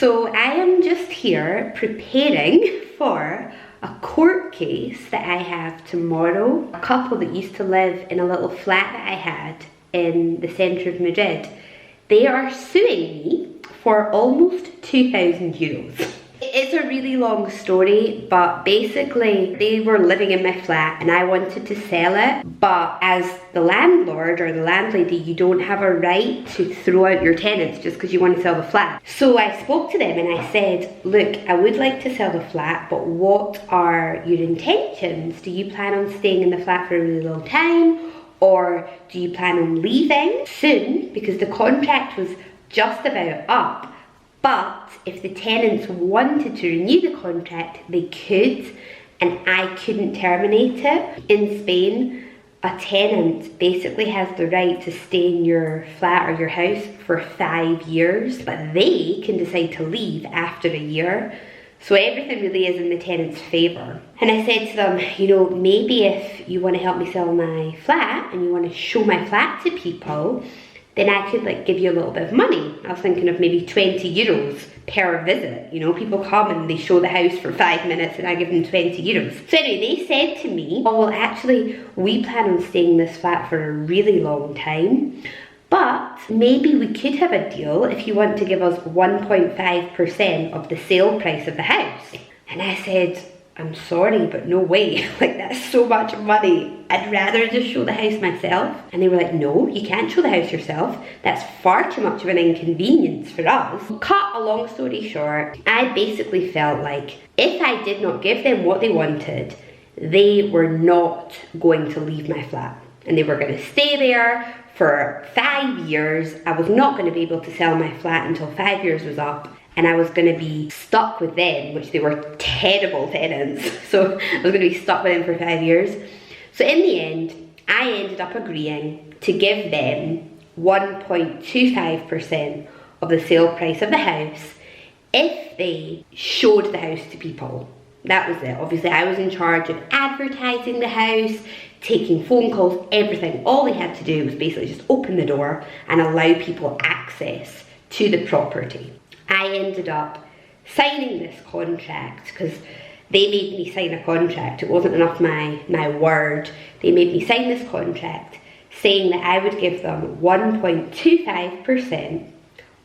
So I am just here preparing for a court case that I have tomorrow. A couple that used to live in a little flat that I had in the centre of Madrid, they are suing me for almost €2,000. It's a really long story, but basically they were living in my flat and I wanted to sell it, but as the landlord or the landlady, you don't have a right to throw out your tenants just because you want to sell the flat. So I spoke to them and I said, look, I would like to sell the flat, but what are your intentions? Do you plan on staying in the flat for a really long time, or do you plan on leaving soon? Because the contract was just about up. But if the tenants wanted to renew the contract, they could, and I couldn't terminate it. In Spain, a tenant basically has the right to stay in your flat or your house for 5 years, but they can decide to leave after a year. So everything really is in the tenant's favour. And I said to them, you know, maybe if you want to help me sell my flat and you want to show my flat to people, then I could like give you a little bit of money. I was thinking of maybe €20 per visit. You know, people come and they show the house for 5 minutes and I give them €20. So anyway, they said to me, oh well, actually we plan on staying in this flat for a really long time, but maybe we could have a deal if you want to give us 1.5% of the sale price of the house. And I said, I'm sorry, but no way. Like, that's so much money. I'd rather just show the house myself. And they were like, no, you can't show the house yourself. That's far too much of an inconvenience for us. Cut a long story short, I basically felt like if I did not give them what they wanted, they were not going to leave my flat. And they were going to stay there for 5 years. I was not going to be able to sell my flat until 5 years was up. And I was going to be stuck with them, which they were terrible tenants. So I was going to be stuck with them for 5 years. So in the end, I ended up agreeing to give them 1.25% of the sale price of the house if they showed the house to people. That was it. Obviously, I was in charge of advertising the house, taking phone calls, everything. All they had to do was basically just open the door and allow people access to the property. I ended up signing this contract because they made me sign a contract. It wasn't enough my word. They made me sign this contract saying that I would give them 1.25%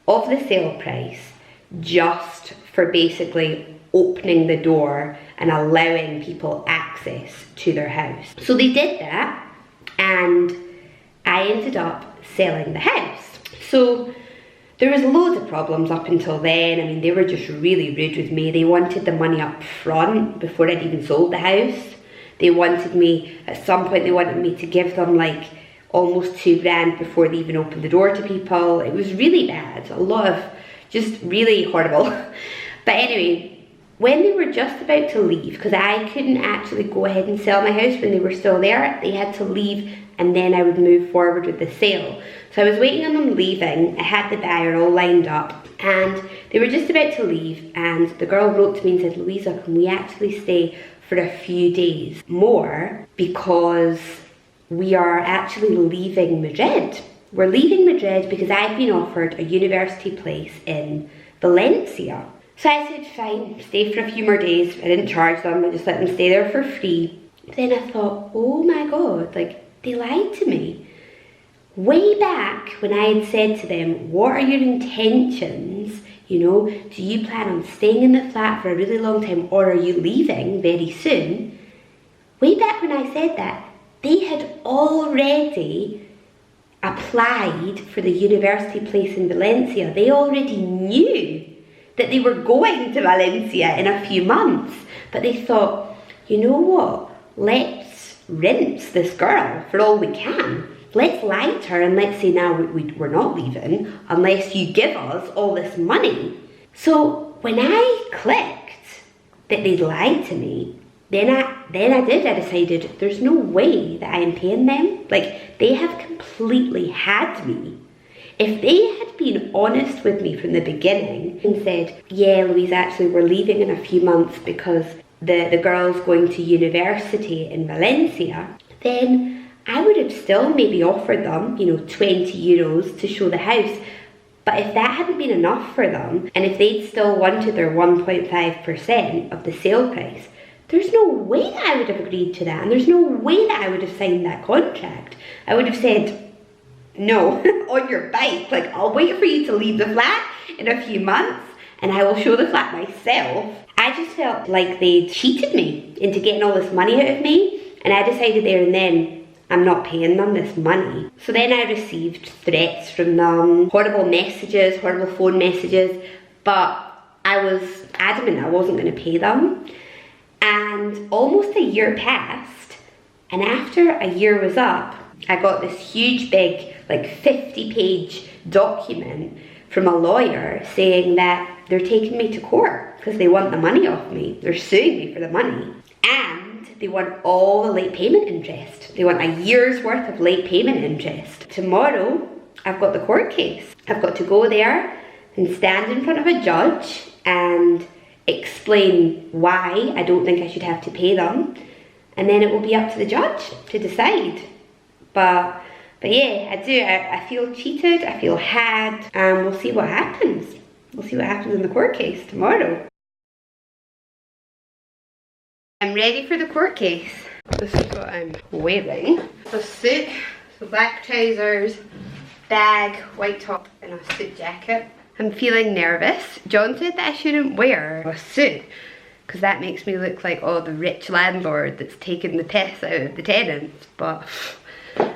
of the sale price just for basically opening the door and allowing people access to their house. So they did that and I ended up selling the house. So there was loads of problems up until then. I mean, they were just really rude with me. They wanted the money up front before I'd even sold the house. They wanted me, at some point they wanted me to give them like almost $2,000 before they even opened the door to people. It was really bad. A lot of just really horrible. But anyway, when they were just about to leave, because I couldn't actually go ahead and sell my house when they were still there, they had to leave and then I would move forward with the sale. So I was waiting on them leaving. I had the buyer all lined up and they were just about to leave, and the girl wrote to me and said, Louisa, can we actually stay for a few days more because we are actually leaving Madrid. We're leaving Madrid because I've been offered a university place in Valencia. So I said, fine, stay for a few more days. I didn't charge them, I just let them stay there for free. Then I thought, oh my God, like, they lied to me. Way back when I had said to them, what are your intentions? You know, do you plan on staying in the flat for a really long time, or are you leaving very soon? Way back when I said that, they had already applied for the university place in Valencia. They already knew that they were going to Valencia in a few months, but they thought, you know what, let's rinse this girl for all we can. Let's lie to her and let's say now we're not leaving unless you give us all this money. So when I clicked that they lied to me, then I decided there's no way that I am paying them. Like, they have completely had me. If they had been honest with me from the beginning and said, yeah, Louise, actually we're leaving in a few months because the girl's going to university in Valencia, then I would have still maybe offered them, you know, €20 to show the house. But if that hadn't been enough for them, and if they'd still wanted their 1.5% of the sale price, there's no way that I would have agreed to that, and there's no way that I would have signed that contract. I would have said, no, on your bike, like, I'll wait for you to leave the flat in a few months, and I will show the flat myself. I just felt like they cheated me into getting all this money out of me, and I decided there and then, I'm not paying them this money. So then I received threats from them, horrible messages, horrible phone messages, but I was adamant I wasn't going to pay them. And almost a year passed, and after a year was up, I got this huge big, like 50-page document from a lawyer saying that they're taking me to court because they want the money off me. They're suing me for the money. And they want all the late payment interest. They want a year's worth of late payment interest. Tomorrow, I've got the court case. I've got to go there and stand in front of a judge and explain why I don't think I should have to pay them. And then it will be up to the judge to decide. But yeah, I feel cheated, I feel had, and we'll see what happens. We'll see what happens in the court case tomorrow. I'm ready for the court case. This is what I'm wearing. So suit, so black trousers, bag, white top, and a suit jacket. I'm feeling nervous. John said that I shouldn't wear a suit because that makes me look like, oh, the rich landlord that's taking the piss out of the tenants. But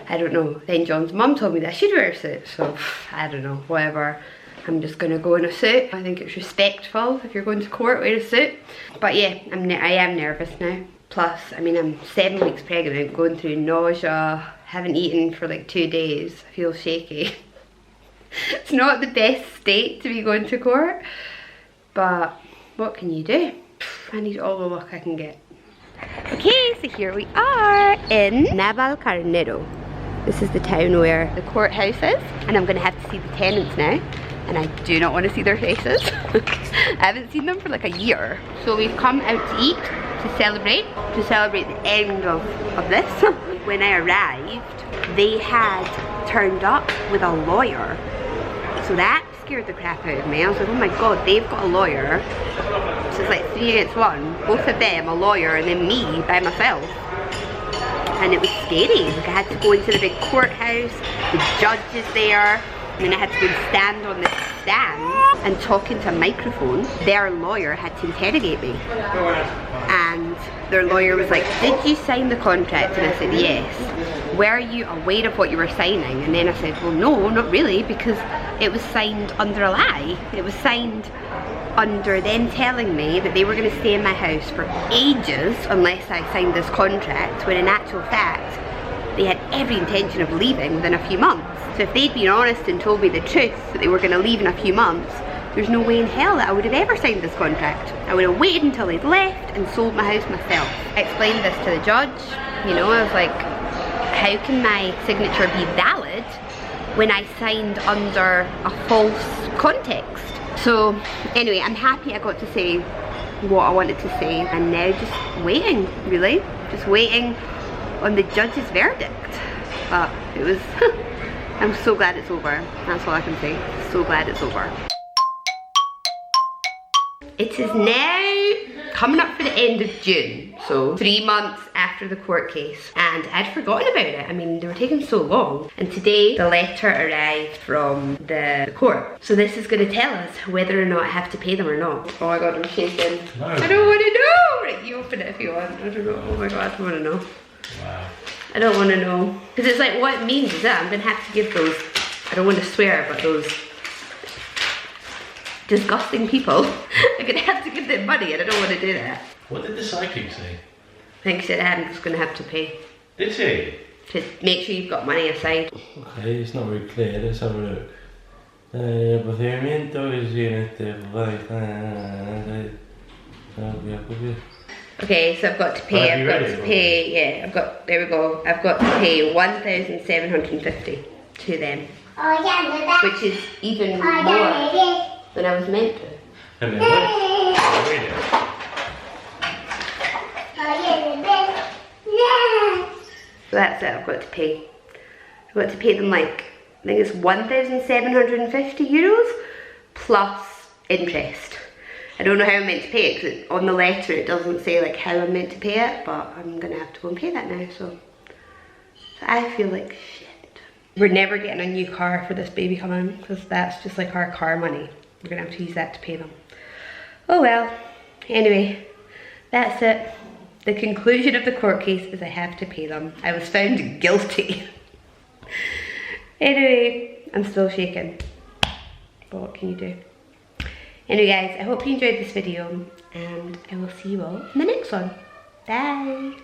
I don't know. Then John's mum told me that I should wear a suit, so I don't know, whatever. I'm just gonna go in a suit. I think it's respectful if you're going to court, wear a suit. But yeah, I am nervous now. Plus, I mean, I'm 7 weeks pregnant, going through nausea, haven't eaten for like 2 days, I feel shaky. It's not the best state to be going to court, but what can you do? I need all the luck I can get. Okay, so here we are in Navalcarnero. This is the town where the courthouse is, and I'm gonna have to see the tenants now. And I do not want to see their faces. I haven't seen them for like a year. So we've come out to eat, to celebrate the end of this. When I arrived, they had turned up with a lawyer. So that scared the crap out of me. I was like, oh my god, they've got a lawyer. So it's like 3 against 1. Both of them, a lawyer, and then me by myself. And it was scary. Like, I had to go into the big courthouse, the judge is there. And then I had to go and stand on the stand and talk into a microphone. Their lawyer had to interrogate me. And their lawyer was like, did you sign the contract? And I said, yes. Were you aware of what you were signing? And then I said, well, no, not really, because it was signed under a lie. It was signed under them telling me that they were going to stay in my house for ages unless I signed this contract, when in actual fact, they had every intention of leaving within a few months. So if they'd been honest and told me the truth that they were going to leave in a few months, there's no way in hell that I would have ever signed this contract. I would have waited until they'd left and sold my house myself. I explained this to the judge, you know, I was like, how can my signature be valid when I signed under a false context? So anyway, I'm happy I got to say what I wanted to say, and now just waiting, really. Just waiting on the judge's verdict. But it was, I'm so glad it's over. That's all I can say. So glad it's over. It is now coming up for the end of June, so 3 months after the court case, and I'd forgotten about it. I mean, they were taking so long, and today the letter arrived from the court. So this is going to tell us whether or not I have to pay them or not. Oh my god, I'm shaking. No. I don't want to know! Right, you open it if you want. I don't know. Oh my god, I don't want to know. Wow. I don't want to know. Because it's like, what it means is that I'm going to have to give those, I don't want to swear, but those disgusting people, I'm going to have to give them money, and I don't want to do that. What did the psychic say? I think she said I'm just going to have to pay. Did she? To make sure you've got money aside. Okay, it's not very clear, let's have a look. El procedimiento es siguiente. Okay, so I've got to pay, I've got to pay, yeah, there we go. I've got to pay 1,750 to them. Which is even more than I was meant to. And then So that's it, I've got to pay. I've got to pay them like I think it's €1,750 plus interest. I don't know how I'm meant to pay it because on the letter it doesn't say like how I'm meant to pay it, but I'm gonna have to go and pay that now, so I feel like shit. We're never getting a new car for this baby coming because that's just like our car money. We're gonna have to use that to pay them. Oh well, anyway, that's it. The conclusion of the court case is I have to pay them. I was found guilty. Anyway, I'm still shaking, but what can you do? Anyway guys, I hope you enjoyed this video and I will see you all in the next one. Bye!